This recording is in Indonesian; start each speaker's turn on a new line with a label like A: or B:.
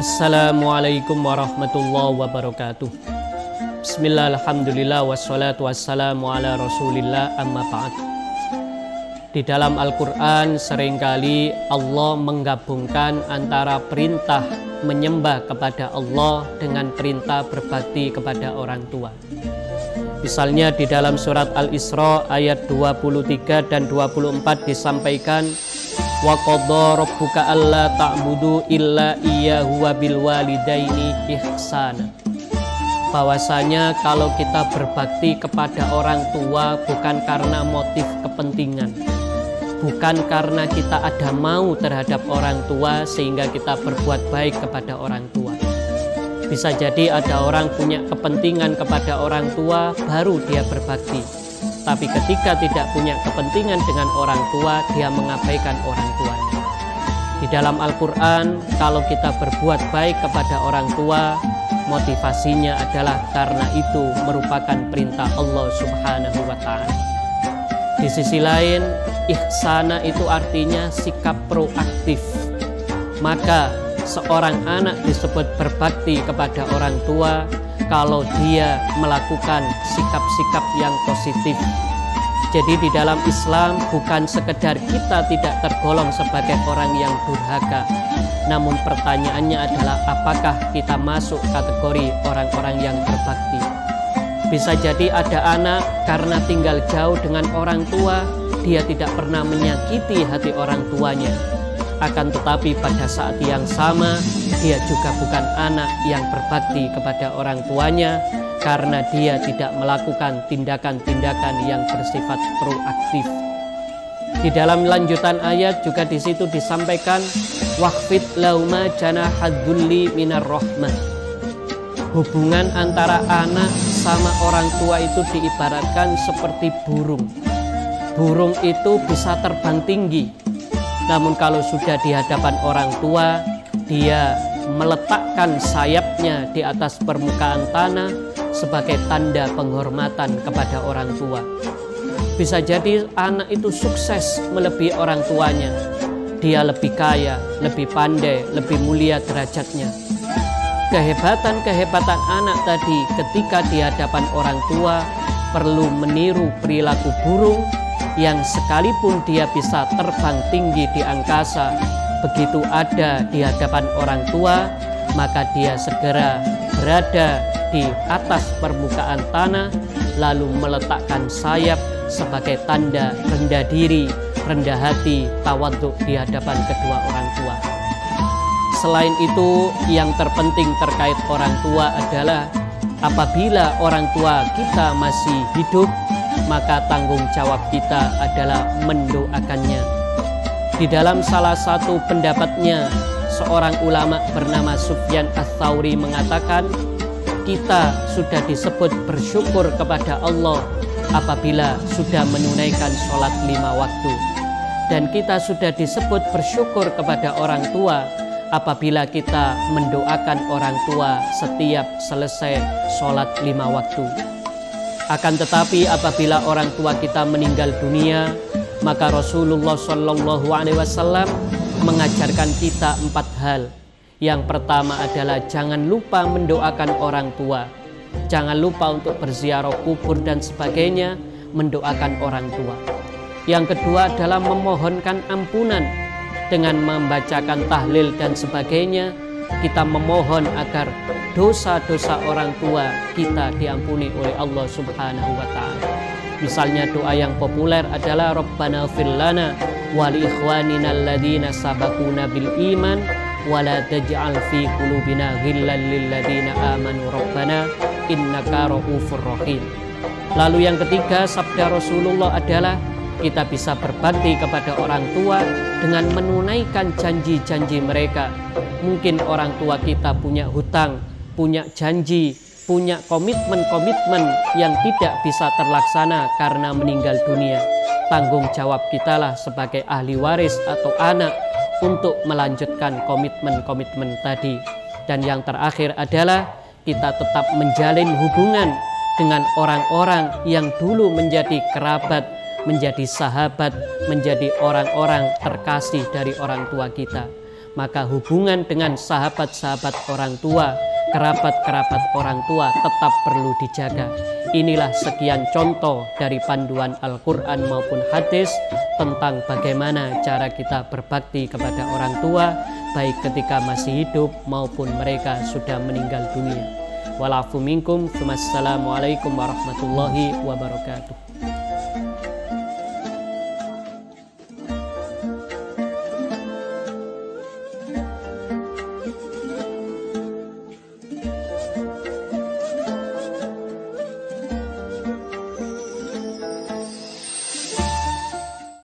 A: Assalamualaikum warahmatullahi wabarakatuh. Bismillah, alhamdulillah, wassalatu wassalamu ala rasulillah, amma ba'd. Di dalam Al-Quran seringkali Allah menggabungkan antara perintah menyembah kepada Allah dengan perintah berbakti kepada orang tua. Misalnya di dalam surat Al-Isra ayat 23 dan 24 disampaikan, wa qadha rabbuka alla ta'budu illa iyyahu wa bil walidaini ihsana. Bahwasanya kalau kita berbakti kepada orang tua bukan karena motif kepentingan, bukan karena kita ada mau terhadap orang tua sehingga kita berbuat baik kepada orang tua. Bisa jadi ada orang punya kepentingan kepada orang tua baru dia berbakti. Tapi ketika tidak punya kepentingan dengan orang tua, dia mengabaikan orang tuanya. Di dalam Al-Quran, kalau kita berbuat baik kepada orang tua, motivasinya adalah karena itu merupakan perintah Allah Subhanahu wa Ta'ala. Di sisi lain, ihsana itu artinya sikap proaktif. Maka seorang anak disebut berbakti kepada orang tua kalau dia melakukan sikap-sikap yang positif. Jadi di dalam Islam bukan sekedar kita tidak tergolong sebagai orang yang durhaka, namun pertanyaannya adalah apakah kita masuk kategori orang-orang yang berbakti. Bisa jadi ada anak karena tinggal jauh dengan orang tua, dia tidak pernah menyakiti hati orang tuanya. Akan tetapi pada saat yang sama dia juga bukan anak yang berbakti kepada orang tuanya karena dia tidak melakukan tindakan-tindakan yang bersifat proaktif. Di dalam lanjutan ayat juga di situ disampaikan waqfid lauma janahadzulli minar rahmah. Hubungan antara anak sama orang tua itu diibaratkan seperti burung. Burung itu bisa terbang tinggi, namun kalau sudah di hadapan orang tua, dia meletakkan sayapnya di atas permukaan tanah sebagai tanda penghormatan kepada orang tua. Bisa jadi anak itu sukses melebihi orang tuanya. Dia lebih kaya, lebih pandai, lebih mulia derajatnya. Kehebatan anak tadi ketika di hadapan orang tua perlu meniru perilaku burung yang sekalipun dia bisa terbang tinggi di angkasa, begitu ada di hadapan orang tua, maka dia segera berada di atas permukaan tanah, lalu meletakkan sayap sebagai tanda rendah diri, rendah hati, tawadhu di hadapan kedua orang tua. Selain itu, yang terpenting terkait orang tua adalah apabila orang tua kita masih hidup, maka tanggung jawab kita adalah mendoakannya. Di dalam salah satu pendapatnya, seorang ulama bernama Sufyan Ats-Tsauri mengatakan, kita sudah disebut bersyukur kepada Allah apabila sudah menunaikan sholat 5 waktu. Dan kita sudah disebut bersyukur kepada orang tua apabila kita mendoakan orang tua setiap selesai sholat 5 waktu. Akan tetapi apabila orang tua kita meninggal dunia, maka Rasulullah SAW mengajarkan kita 4 hal. Yang pertama adalah jangan lupa mendoakan orang tua. Jangan lupa untuk berziarah kubur dan sebagainya, mendoakan orang tua. Yang kedua adalah memohonkan ampunan dengan membacakan tahlil dan sebagainya. Kita memohon agar dosa-dosa orang tua kita diampuni oleh Allah Subhanahu wa Ta'ala. Misalnya doa yang populer adalah Rabbana ighfir lana wa li ikhwanina alladhina sabaquna bil iman wa la taj'al fi qulubina ghillan lil ladzina amanu rabbana innaka ra'ufur rahim. Lalu yang ketiga, sabda Rasulullah adalah kita bisa berbakti kepada orang tua dengan menunaikan janji-janji mereka. Mungkin orang tua kita punya hutang, punya janji, punya komitmen-komitmen yang tidak bisa terlaksana karena meninggal dunia. Tanggung jawab kitalah sebagai ahli waris atau anak untuk melanjutkan komitmen-komitmen tadi. Dan yang terakhir adalah kita tetap menjalin hubungan dengan orang-orang yang dulu menjadi kerabat, menjadi sahabat, menjadi orang-orang terkasih dari orang tua kita. maka hubungan dengan sahabat-sahabat orang tua, kerabat-kerabat orang tua tetap perlu dijaga. Inilah sekian contoh dari panduan Al-Quran maupun hadis tentang bagaimana cara kita berbakti kepada orang tua, baik ketika masih hidup maupun mereka sudah meninggal dunia. Walafu minkum, wassalamualaikum warahmatullahi wabarakatuh.